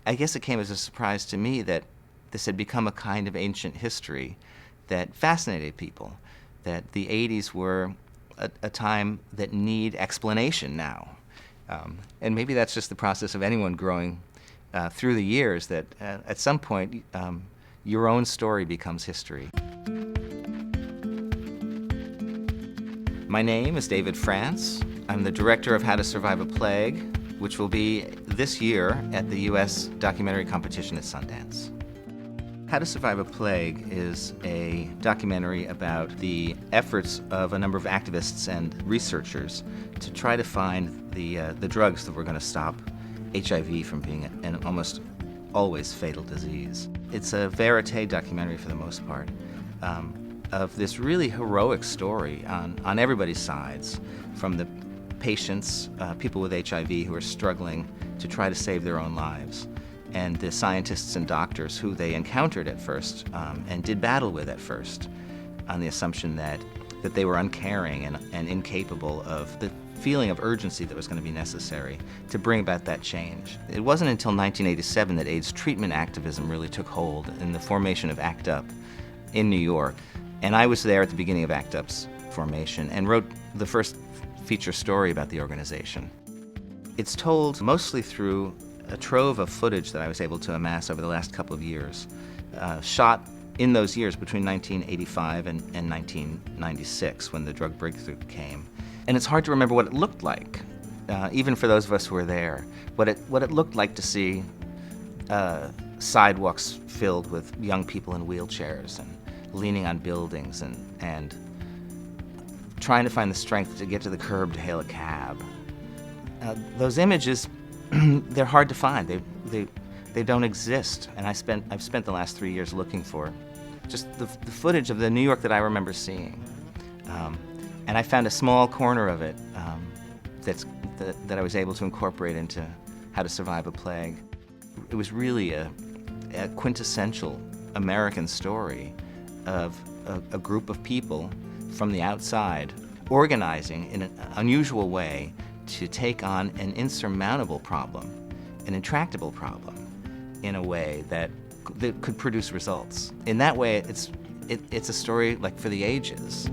I guess it came as a surprise to me that this had become a kind of ancient history that fascinated people, that the 80s were a time that need explanation now. And maybe that's just the process of anyone growing through the years, that at some point your own story becomes history. My name is David France. I'm the director of How to Survive a Plague, which will be this year at the U.S. documentary competition at Sundance. How to Survive a Plague is a documentary about the efforts of a number of activists and researchers to try to find the drugs that were going to stop HIV from being an almost always fatal disease. It's a verite documentary for the most part, of this really heroic story on everybody's sides, from the patients, people with HIV who are struggling to try to save their own lives, and the scientists and doctors who they encountered at first and did battle with at first, on the assumption that they were uncaring and incapable of the feeling of urgency that was going to be necessary to bring about that change. It wasn't until 1987 that AIDS treatment activism really took hold in the formation of ACT UP in New York. And I was there at the beginning of ACT UP's formation and wrote the first feature story about the organization. It's told mostly through a trove of footage that I was able to amass over the last couple of years, shot in those years between 1985 and 1996, when the drug breakthrough came. And it's hard to remember what it looked like, even for those of us who were there, what it looked like to see sidewalks filled with young people in wheelchairs and leaning on buildings and trying to find the strength to get to the curb to hail a cab. Those images, they're hard to find. They don't exist. And I've spent the last 3 years looking for just the footage of the New York that I remember seeing. And I found a small corner of it that I was able to incorporate into How to Survive a Plague. It was really a quintessential American story of a group of people from the outside organizing in an unusual way to take on an insurmountable problem, an intractable problem, in a way that could produce results. In that way, it's a story like for the ages.